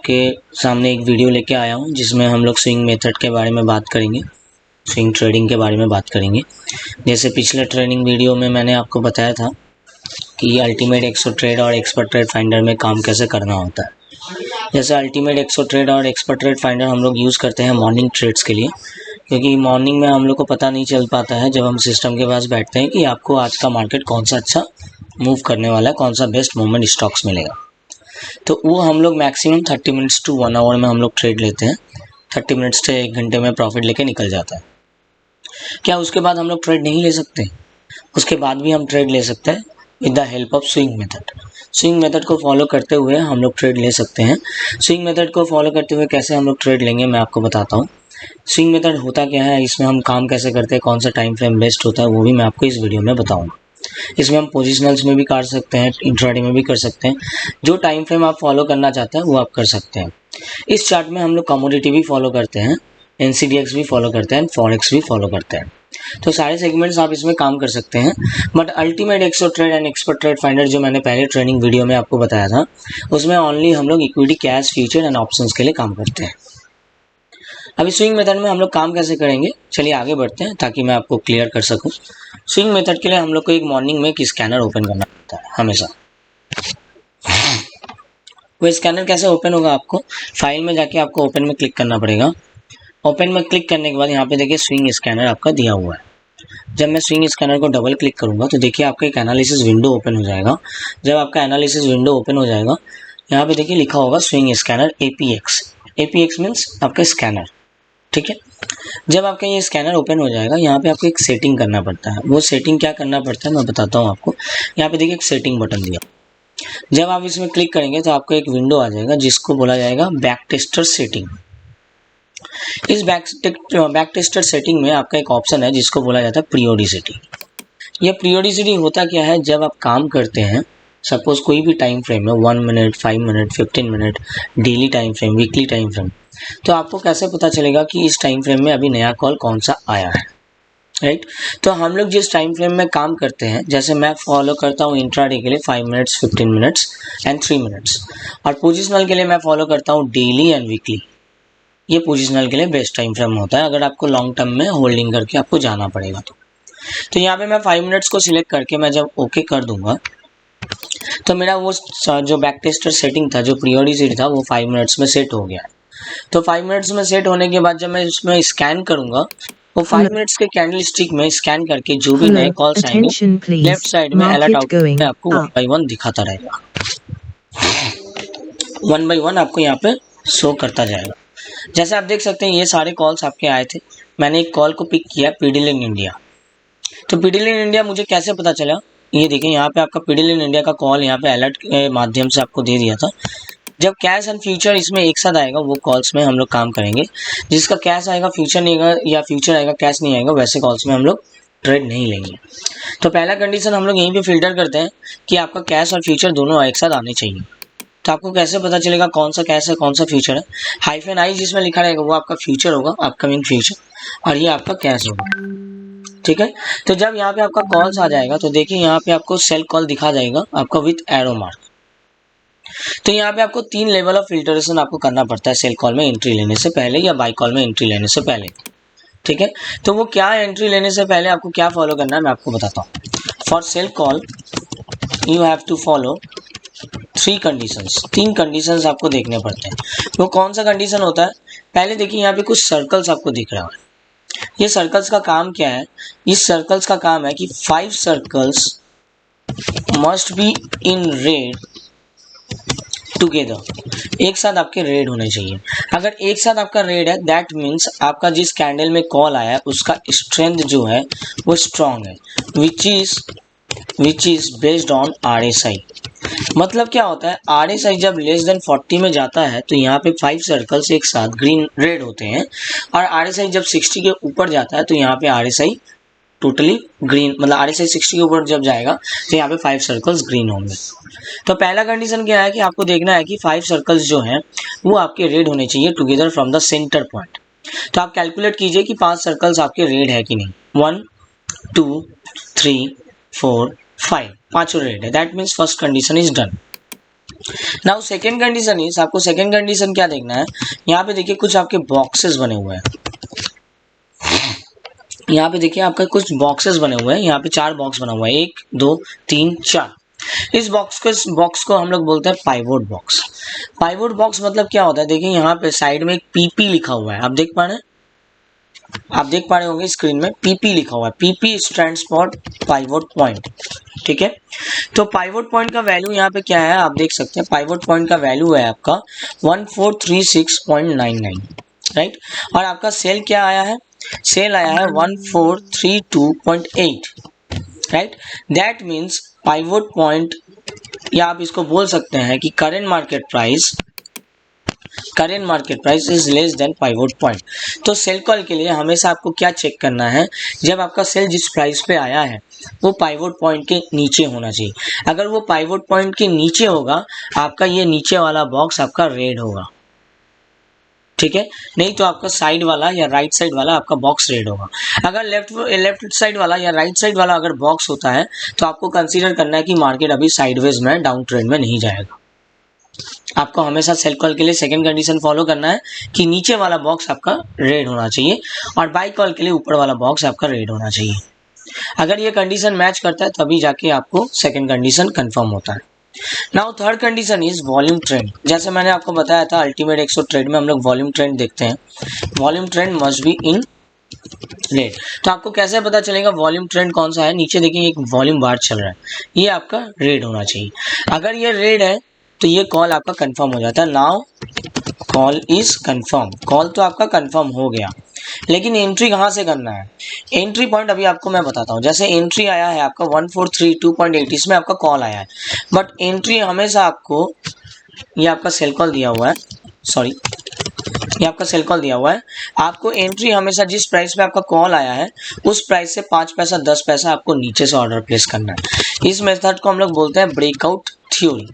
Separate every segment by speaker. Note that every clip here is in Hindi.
Speaker 1: आपके सामने एक वीडियो लेके आया हूँ जिसमें हम लोग स्विंग मेथड के बारे में बात करेंगे, स्विंग ट्रेडिंग के बारे में बात करेंगे। जैसे पिछले ट्रेनिंग वीडियो में मैंने आपको बताया था कि अल्टीमेट एक्सो ट्रेड और एक्सपर्ट ट्रेड फाइंडर में काम कैसे करना होता है। जैसे अल्टीमेट एक्सो ट्रेड और एक्सपर्ट ट्रेड फाइंडर हम लोग यूज़ करते हैं मॉर्निंग ट्रेड्स के लिए, क्योंकि मॉर्निंग में हम लोग को पता नहीं चल पाता है जब हम सिस्टम के पास बैठते हैं कि आपको आज का मार्केट कौन सा अच्छा मूव करने वाला है, कौन सा बेस्ट मूवमेंट स्टॉक्स मिलेगा। तो वो हम लोग मैक्सिमम 30 मिनट्स टू 1 आवर में हम लोग ट्रेड लेते हैं। 30 मिनट्स से 1 घंटे में प्रॉफिट लेके निकल जाता है। क्या उसके बाद हम लोग ट्रेड नहीं ले सकते? उसके बाद भी हम ट्रेड ले सकते हैं with the help of swing method. Swing method को फॉलो करते हुए हम लोग ट्रेड ले सकते हैं। स्विंग मेथड को फॉलो करते हुए कैसे हम लोग ट्रेड लेंगे मैं आपको बताता हूँ। स्विंग मेथड होता क्या है, इसमें हम काम कैसे करते हैं, कौन सा टाइम फ्रेम बेस्ट होता है, वो भी मैं आपको इस वीडियो में बताऊँगा। इसमें हम पोजिशनल्स में भी कर सकते हैं, इंट्राडे में भी कर सकते हैं। जो टाइम फ्रेम आप फॉलो करना चाहते हैं वो आप कर सकते हैं। इस चार्ट में हम लोग कमोडिटी भी फॉलो करते हैं, NCDX भी फॉलो करते हैं, फॉरेक्स भी फॉलो करते हैं। तो सारे सेगमेंट्स आप इसमें काम कर सकते हैं। But ultimate exo trade and expert trade finder जो मैंने पहले ट्रेनिंग वीडियो में आपको बताया था, उसमें ओनली हम लोग equity, cash, future and options के लिए काम करते हैं। अभी स्विंग मेथड में हम लोग काम कैसे करेंगे, चलिए आगे बढ़ते हैं ताकि मैं आपको क्लियर कर सकूं। स्विंग मेथड के लिए हम लोग को एक मॉर्निंग में एक स्कैनर ओपन करना पड़ता है हमेशा। वो स्कैनर कैसे ओपन होगा, आपको फाइल में जाके आपको ओपन में क्लिक करना पड़ेगा। ओपन में क्लिक करने के बाद यहाँ पे देखिए स्विंग स्कैनर आपका दिया हुआ है। जब मैं स्विंग स्कैनर को डबल क्लिक करूंगा तो देखिए आपका एक एनालिसिस विंडो ओपन हो जाएगा। जब आपका एनालिसिस विंडो ओपन हो जाएगा, यहाँ पे देखिए लिखा होगा swing scanner APX। APX means आपका स्कैनर, ठीक है। जब आपका ये स्कैनर ओपन हो जाएगा, यहाँ पे आपको एक सेटिंग करना पड़ता है। वो सेटिंग क्या करना पड़ता है मैं बताता हूँ आपको। यहाँ पे देखिए एक सेटिंग बटन दिया, जब आप इसमें क्लिक करेंगे तो आपको एक विंडो आ जाएगा जिसको बोला जाएगा बैक टेस्टर सेटिंग। इस बैक टेस्टर सेटिंग में आपका एक ऑप्शन है जिसको बोला जाता है पीरियोडिसिटी। ये पीरियोडिसिटी होता क्या है, जब आप काम करते हैं, सपोज कोई भी टाइम फ्रेम है 1 minute, 5 minute, 15 minute, daily time frame, weekly time frame, तो आपको कैसे पता चलेगा कि इस टाइम फ्रेम में अभी नया कॉल कौन सा आया है, राइट। तो हम लोग जिस टाइम फ्रेम में काम करते हैं, जैसे मैं फॉलो करता हूँ इंट्राडे के लिए 5 मिनट्स, 15 मिनट्स एंड 3 मिनट्स, और पोजिशनल के लिए मैं फॉलो करता हूँ डेली एंड वीकली। ये पोजिशनल के लिए बेस्ट टाइम फ्रेम होता है अगर आपको लॉन्ग टर्म में होल्डिंग करके आपको जाना पड़ेगा तो यहाँ पे मैं 5 मिनट्स को सिलेक्ट करके मैं जब ओके कर दूंगा तो मेरा वो जो बैक टेस्टर सेटिंग था, जो पीरियोडिसिटी था, वो 5 मिनट्स में सेट हो गया है। तो 5 मिनट्स में सेट होने के बाद जब मैं इसमें स्कैन करूंगा, वो 5 मिनट्स के कैंडल स्टिक में स्कैन करके जो भी नए कॉल्स आएंगे लेफ्ट साइड में अलर्ट आउटपुट में आपको 1 by 1 दिखाता रहेगा। 1 by 1 आपको यहाँ पे शो करता जाएगा। जैसे आप देख सकते हैं ये सारे कॉल्स आपके आए थे। मैंने एक कॉल को पिक किया, पीडीलिन इंडिया। तो पीडीलिन इंडिया मुझे कैसे पता चला, ये देखिए यहाँ पे आपका पीडीलिन इंडिया का कॉल यहाँ पे अलर्ट के माध्यम से आपको दे दिया था। जब कैश एंड फ्यूचर इसमें एक साथ आएगा, वो कॉल्स में हम लोग काम करेंगे। जिसका कैश आएगा फ्यूचर नहीं आएगा, या फ्यूचर आएगा कैश नहीं आएगा, वैसे कॉल्स में हम लोग ट्रेड नहीं लेंगे। तो पहला कंडीशन हम लोग यहीं पे फिल्टर करते हैं कि आपका कैश और फ्यूचर दोनों एक साथ आने चाहिए। तो आपको कैसे पता चलेगा कौन सा कैश है कौन सा फ्यूचर है? -i जिसमें लिखा रहेगा वो आपका फ्यूचर होगा, अपकमिंग फ्यूचर, और ये आपका कैश होगा, ठीक है। तो जब यहाँ पे आपका कॉल्स आ जाएगा तो देखिए यहाँ पे आपको सेल कॉल दिखा जाएगा आपका विथ एरो मार्क। तो यहाँ पे आपको 3 लेवल ऑफ फिल्टरेशन आपको करना पड़ता है सेल कॉल में एंट्री लेने से पहले या बाई कॉल में एंट्री लेने से पहले, ठीक है। तो वो क्या एंट्री लेने से पहले आपको क्या फॉलो करना है मैं आपको बताता हूँ। For sale call you have to follow 3 conditions. 3 conditions आपको देखने पड़ते हैं। वो कौन सा कंडीशन होता है? पहले देखिए यहाँ पे कुछ सर्कल्स आपको दिख रहा है। ये सर्कल्स का काम क्या है? इस सर्कल्स का काम है कि 5 circles must be in red together. एक साथ आपके रेड होने चाहिए। अगर एक साथ आपका रेड है, दैट मीन्स आपका जिस कैंडल में कॉल आया है उसका स्ट्रेंथ जो है वो स्ट्रॉन्ग है, which is based on RSI। मतलब क्या होता है, RSI जब लेस देन 40 में जाता है तो यहाँ पे 5 सर्कल्स एक साथ ग्रीन रेड होते हैं, और RSI जब 60 के ऊपर जाता है तो यहाँ पे RSI टोटली ग्रीन, मतलब RSI 60 के ऊपर जब जाएगा तो यहाँ पे 5 सर्कल्स ग्रीन होंगे। तो पहला कंडीशन क्या है कि आपको देखना है कि 5 सर्कल्स जो हैं वो आपके रेड होने चाहिए together from the centre point. तो आप कैलकुलेट कीजिए कि 5 सर्कल्स आपके रेड है कि नहीं। 1 2 3 4 5, पांचों रेड है, that means first condition is done. Now second condition is, आपको सेकेंड कंडीशन क्या देखना है, यहाँ पे देखिए कुछ आपके बॉक्सेस बने हुए हैं, यहाँ पे देखिए आपका कुछ बॉक्सेस बने हुए हैं, यहाँ पे 4 बॉक्स बना हुआ है, 1 2 3 4। इस बॉक्स को हम लोग बोलते हैं पाइवोट बॉक्स। पाइवोट बॉक्स मतलब क्या होता है, देखिए यहाँ पे साइड में एक पीपी लिखा हुआ है, आप देख पा रहे हैं, आप देख पा रहे होंगे स्क्रीन में पीपी लिखा हुआ है, PP stands for pivot point. ठीक है, तो पाइवोट पॉइंट का वैल्यू यहाँ पे क्या है आप देख सकते हैं, पाइवोट पॉइंट का वैल्यू है आपका 1436.99, राइट। और आपका सेल क्या आया है, सेल आया है 1432.8, right. That means pivot point, या आप इसको बोल सकते हैं कि current market price is less than pivot point. तो सेल कॉल के लिए हमेशा आपको क्या चेक करना है, जब आपका सेल जिस प्राइस पे आया है वो पाइवोट पॉइंट के नीचे होना चाहिए। अगर वो पाइवोट पॉइंट के नीचे होगा, आपका ये नीचे वाला बॉक्स आपका रेड होगा, ठीक है, नहीं तो आपका साइड वाला या राइट साइड वाला आपका बॉक्स रेड होगा। अगर लेफ्ट साइड वाला या राइट साइड वाला अगर बॉक्स होता है तो आपको कंसीडर करना है कि मार्केट अभी साइडवेज में, डाउन ट्रेंड में नहीं जाएगा। आपको हमेशा सेल कॉल के लिए सेकंड कंडीशन फॉलो करना है कि नीचे वाला बॉक्स आपका रेड होना चाहिए, और बाई कॉल के लिए ऊपर वाला बॉक्स आपका रेड होना चाहिए। अगर ये कंडीशन मैच करता है तभी जाके आपको सेकंड कंडीशन कंफर्म होता है। Now third condition is volume trend. जैसे मैंने आपको बताया था अल्टीमेट 100 ट्रेड में हम लोग वॉल्यूम ट्रेंड देखते हैं, volume trend must be in red. तो आपको कैसे पता चलेगा वॉल्यूम ट्रेंड कौन सा है, नीचे देखिए एक वॉल्यूम बार चल रहा है, ये आपका रेड होना चाहिए। अगर ये रेड है तो ये कॉल आपका कंफर्म हो जाता है। Now call is confirm, call तो आपका कंफर्म हो गया, लेकिन एंट्री कहाँ से करना है, एंट्री पॉइंट अभी आपको मैं बताता हूँ। जैसे एंट्री आया है आपका 1432.8, इसमें आपका कॉल आया है, बट एंट्री हमेशा आपको, ये आपका सेल कॉल दिया हुआ है, सॉरी ये आपका सेल कॉल दिया हुआ है, आपको एंट्री हमेशा जिस प्राइस पे आपका कॉल आया है उस प्राइस से 5 पैसा 10 पैसा आपको नीचे से ऑर्डर प्लेस करना है। इस मेथड को हम लोग बोलते हैं ब्रेकआउट थ्योरी।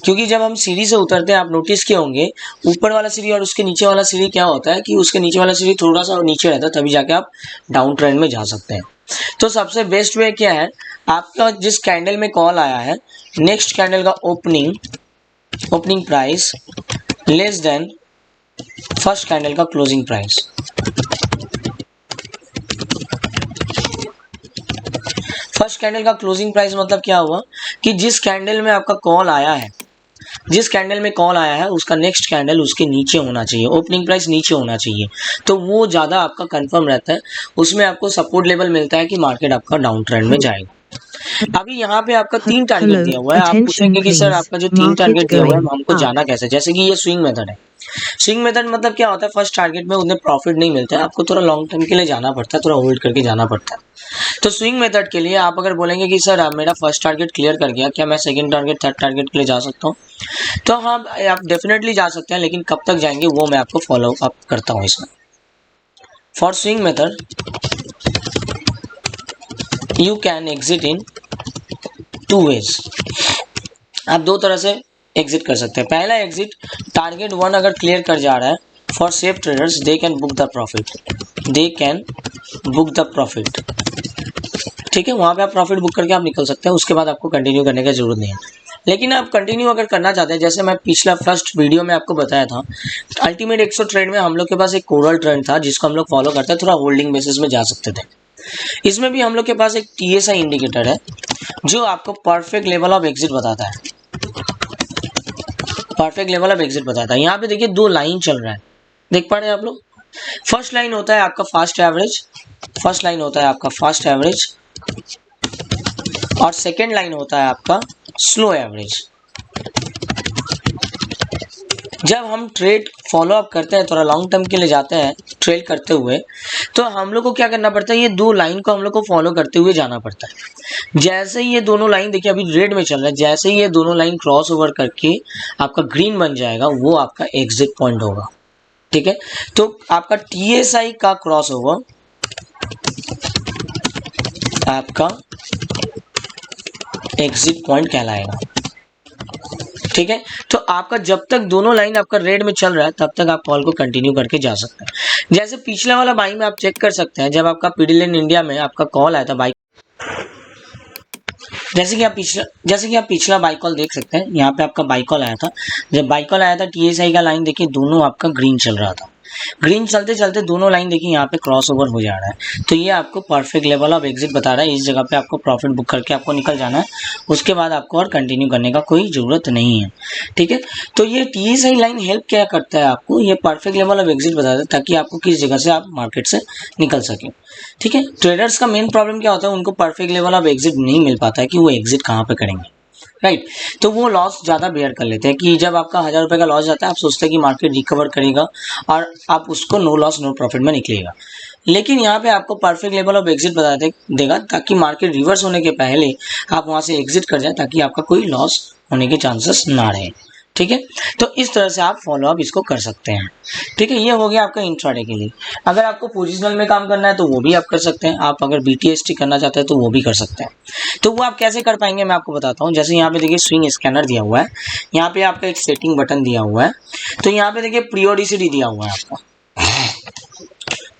Speaker 1: क्योंकि जब हम सीढ़ी से उतरते हैं, आप नोटिस किए होंगे ऊपर वाला सीढ़ी और उसके नीचे वाला सीढ़ी क्या होता है कि उसके नीचे वाला सीढ़ी थोड़ा सा नीचे रहता है, तभी जाके आप डाउन ट्रेंड में जा सकते हैं। तो सबसे बेस्ट वे क्या है, आपका जिस कैंडल में कॉल आया है, नेक्स्ट कैंडल का opening price less than first candle का क्लोजिंग प्राइस। फर्स्ट कैंडल का क्लोजिंग प्राइस मतलब क्या हुआ कि जिस कैंडल में आपका कॉल आया है, जिस कैंडल में कॉल आया है उसका नेक्स्ट कैंडल उसके नीचे होना चाहिए, ओपनिंग प्राइस नीचे होना चाहिए, तो वो ज़्यादा आपका कंफर्म रहता है, उसमें आपको सपोर्ट लेवल मिलता है कि मार्केट आपका डाउन ट्रेंड में जाएगा। अभी यहाँ पे आपका 3 टारगेट दिया हुआ है, आप पूछेंगे कि सर आपका जो 3 टारगेट दिया हुआ है हमको जाना कैसे, जैसे कि ये स्विंग मेथड है। स्विंग मेथड मतलब क्या होता है, फर्स्ट टारगेट में उतने प्रॉफिट नहीं मिलता है, आपको थोड़ा लॉन्ग टर्म के लिए जाना पड़ता है, थोड़ा होल्ड करके जाना पड़ता है। तो स्विंग मेथड के लिए आप अगर बोलेंगे कि सर मेरा फर्स्ट टारगेट क्लियर कर गया, क्या मैं सेकंड टारगेट थर्ड टारगेट के लिए जा सकता हूँ, तो हाँ आप डेफिनेटली जा सकते हैं, लेकिन कब तक जाएंगे वो मैं आपको फॉलो अप करता हूँ इसमें। For swing method you can exit in 2 ways। आप 2 तरह से एग्जिट कर सकते हैं। पहला एग्जिट, टारगेट 1 अगर क्लियर कर जा रहा है, for safe traders they can book the profit, ठीक है, वहां पे आप प्रॉफिट बुक करके आप निकल सकते हैं, उसके बाद आपको कंटिन्यू करने की जरूरत नहीं है। लेकिन आप कंटिन्यू अगर करना चाहते हैं, जैसे मैं पिछला फर्स्ट वीडियो में आपको बताया था, अल्टीमेट 100 ट्रेड में हम लोग के पास एक कोरल ट्रेंड था जिसको हम लोग फॉलो करते हैं, थोड़ा होल्डिंग बेसिस में जा सकते थे। इसमें भी हम लोग के पास एक TSI इंडिकेटर है जो आपको परफेक्ट लेवल ऑफ एग्जिट बताता है, परफेक्ट लेवल ऑफ एग्जिट बताता है। यहाँ पे देखिए 2 लाइन चल रहा है, देख पा रहे हैं आप लोग। फर्स्ट लाइन होता है आपका फास्ट एवरेज, और सेकेंड लाइन होता है आपका स्लो एवरेज। जब हम ट्रेड फॉलो अप करते हैं, थोड़ा लॉन्ग टर्म के लिए जाते हैं ट्रेड करते हुए, तो हम लोग को क्या करना पड़ता है, ये 2 लाइन को हम लोग को फॉलो करते हुए जाना पड़ता है। जैसे ही ये दोनों लाइन, देखिए अभी रेड में चल रहा है, जैसे ही ये दोनों लाइन क्रॉस ओवर करके आपका ग्रीन बन जाएगा, वो आपका एग्जिट पॉइंट होगा, ठीक है। तो आपका TSI का क्रॉस ओवर आपका एग्जिट पॉइंट कहलाएगा, ठीक है। तो आपका जब तक दोनों लाइन आपका रेड में चल रहा है तब तक आप कॉल को कंटिन्यू करके जा सकते हैं। जैसे पिछला वाला बाई में आप चेक कर सकते हैं, जब आपका पीडीएल इंडिया में आपका कॉल आया था बाई, जैसे कि आप पिछला बाई कॉल देख सकते हैं, यहाँ पे आपका बाई कॉल आया था। जब बाई कॉल आया था TSI का लाइन देखिए दोनों आपका ग्रीन चल रहा था। ग्रीन चलते चलते दोनों लाइन देखिए यहाँ पे क्रॉस ओवर हो जा रहा है, तो ये आपको परफेक्ट लेवल ऑफ एग्जिट बता रहा है। इस जगह पे आपको प्रॉफिट बुक करके आपको निकल जाना है, उसके बाद आपको और कंटिन्यू करने का कोई जरूरत नहीं है। ठीक है, तो ये TSI लाइन हेल्प क्या करता है आपको, ये परफेक्ट लेवल ऑफ एग्जिट बताता है ताकि आपको किस जगह से आप मार्केट से निकल सके। ठीक है, ट्रेडर्स का मेन प्रॉब्लम क्या होता है, उनको परफेक्ट लेवल ऑफ एग्जिट नहीं मिल पाता है कि वो एग्जिट कहाँ पे करेंगे। राइट, तो वो लॉस ज़्यादा बेयर कर लेते हैं कि जब आपका 1000 रुपये का लॉस जाता है आप सोचते हैं कि मार्केट रिकवर करेगा और आप उसको नो लॉस नो प्रॉफिट में निकलेगा। लेकिन यहाँ पे आपको परफेक्ट लेवल ऑफ एग्जिट बता देगा ताकि मार्केट रिवर्स होने के पहले आप वहाँ से एग्जिट कर जाए ताकि आपका कोई लॉस होने के चांसेस ना रहे। ठीक है, तो इस तरह से आप फॉलो अप इसको कर सकते हैं। ठीक है, ये हो गया आपका इंट्राडे के लिए। अगर आपको पोजिशनल में काम करना है तो वो भी आप कर सकते हैं। आप अगर BTST करना चाहते हैं तो वो भी कर सकते हैं। तो वो आप कैसे कर पाएंगे मैं आपको बताता हूँ। जैसे यहाँ पे देखिए स्विंग स्कैनर दिया हुआ है, यहाँ पे आपका एक सेटिंग बटन दिया हुआ है, तो यहाँ पे देखिए पीरियोडिसिटी दिया हुआ है आपका।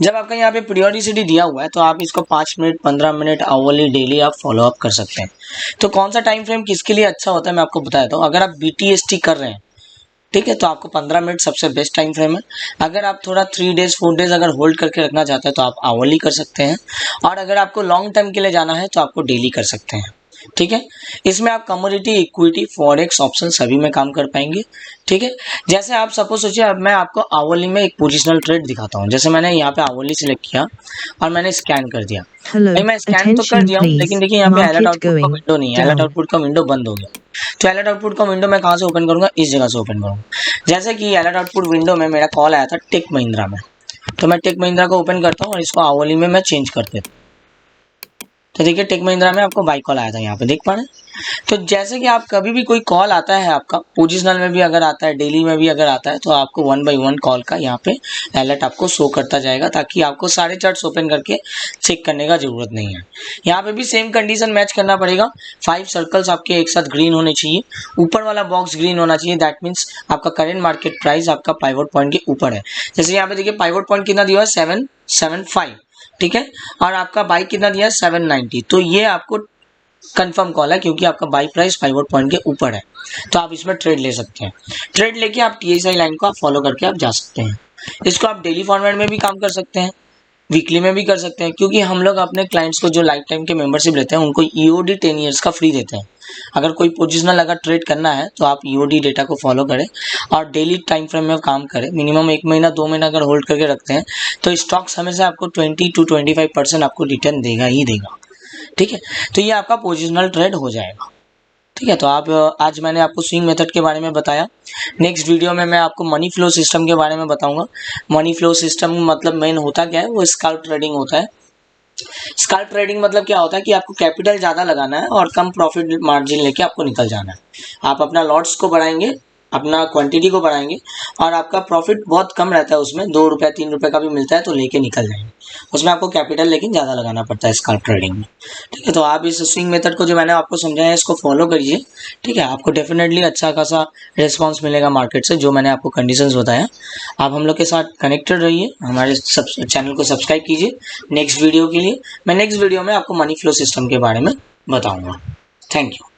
Speaker 1: जब आपका यहाँ पे पीरियोडिसिटी दिया हुआ है तो आप इसको 5 मिनट 15 मिनट आवरली डेली आप फॉलो अप कर सकते हैं। तो कौन सा टाइम फ्रेम किसके लिए अच्छा होता है मैं आपको बताता हूँ। अगर आप BTST कर रहे हैं, ठीक है, तो आपको 15 मिनट सबसे बेस्ट टाइम फ्रेम है। अगर आप थोड़ा 3 डेज 4 डेज अगर होल्ड करके रखना चाहते हैं तो आप आवरली कर सकते हैं, और अगर आपको लॉन्ग टर्म के लिए जाना है तो आपको डेली कर सकते हैं। ठीक है, इसमें आप कमोडिटी, इक्विटी, फॉरेक्स, ऑप्शन सभी में काम कर पाएंगे। ठीक है, जैसे आप सपोज सोचिए अब मैं आपको आवरली में एक पोजिशनल ट्रेड दिखाता हूँ। जैसे मैंने यहाँ पे आवरली सिलेक्ट किया और मैंने स्कैन कर दिया। भाई मैं स्कैन तो कर दिया हूँ, लेकिन देखिए यहाँ पे अलर्ट आउटपुट का विंडो नहीं है, अलर्ट आउटपुट का विंडो बंद हो गया। तो अलर्ट आउटपुट का विंडो मैं कहाँ से ओपन करूंगा, इस जगह से ओपन करूंगा। जैसे कि अलर्ट आउटपुट विंडो में मेरा कॉल आया था टेक महिंद्रा में, तो मैं टेक महिंद्रा को ओपन करता हूँ और इसको आवरली में मैं चेंज कर देता हूँ। तो देखिए टेक महिंद्रा में आपको बाई कॉल आया था, यहाँ पे देख पा रहे हैं। तो जैसे कि आप कभी भी कोई कॉल आता है आपका, पोजिशनल में भी अगर आता है, डेली में भी अगर आता है, तो आपको 1 बाई 1 कॉल का यहाँ पे अलर्ट आपको शो करता जाएगा ताकि आपको सारे चार्ट्स ओपन करके चेक करने का जरूरत नहीं है। यहाँ पे भी सेम कंडीशन मैच करना पड़ेगा। 5 सर्कल्स आपके एक साथ ग्रीन होने चाहिए, ऊपर वाला बॉक्स ग्रीन होना चाहिए। दैट मीन्स आपका करेंट मार्केट प्राइस आपका पाइवट पॉइंट के ऊपर है। जैसे यहाँ पे देखिए पाइवट पॉइंट कितना दिया है 775, ठीक है, और आपका बाई कितना दिया है 790। तो ये आपको कंफर्म कॉल है क्योंकि आपका बाई प्राइस पाइवट पॉइंट के ऊपर है, तो आप इसमें ट्रेड ले सकते हैं। ट्रेड लेके आप TSI लाइन को आप फॉलो करके आप जा सकते हैं। इसको आप डेली फॉर्मेट में भी काम कर सकते हैं, वीकली में भी कर सकते हैं, क्योंकि हम लोग अपने क्लाइंट्स को जो लाइफ टाइम के मेंबरशिप लेते हैं उनको EOD 10 ईयर्स का फ्री देते हैं। अगर कोई पोजिशनल अगर ट्रेड करना है तो आप EOD डेटा को फॉलो करें और डेली टाइम फ्रेम में काम करें। मिनिमम 1 महीना 2 महीना अगर होल्ड करके रखते हैं तो स्टॉक्स हमेशा आपको 20 to 25% आपको रिटर्न देगा ही देगा। ठीक है, तो ये आपका पोजिशनल ट्रेड हो जाएगा। ठीक है, तो आप आज मैंने आपको स्विंग मेथड के बारे में बताया। नेक्स्ट वीडियो में मैं आपको मनी फ्लो सिस्टम के बारे में बताऊंगा। मनी फ्लो सिस्टम मतलब मेन होता क्या है, वो स्कैल्प ट्रेडिंग होता है। स्कैल्प ट्रेडिंग मतलब क्या होता है कि आपको कैपिटल ज़्यादा लगाना है और कम प्रॉफिट मार्जिन लेके आपको निकल जाना है। आप अपना लॉट्स को बढ़ाएंगे, अपना क्वांटिटी को बढ़ाएंगे और आपका प्रॉफिट बहुत कम रहता है उसमें, 2 रुपये 3 रुपये का भी मिलता है तो लेके निकल जाएंगे। उसमें आपको कैपिटल लेकिन ज़्यादा लगाना पड़ता है स्कैल्प ट्रेडिंग में। ठीक है, तो आप इस स्विंग मेथड को जो मैंने आपको समझाया है इसको फॉलो करिए। ठीक है, आपको डेफिनेटली अच्छा खासा रिस्पॉन्स मिलेगा मार्केट से, जो मैंने आपको कंडीशंस बताया। आप हम लोग के साथ कनेक्टेड रहिए, हमारे चैनल को सब्सक्राइब कीजिए। नेक्स्ट वीडियो के लिए मैं नेक्स्ट वीडियो में आपको मनी फ्लो सिस्टम के बारे में बताऊँगा। Thank you.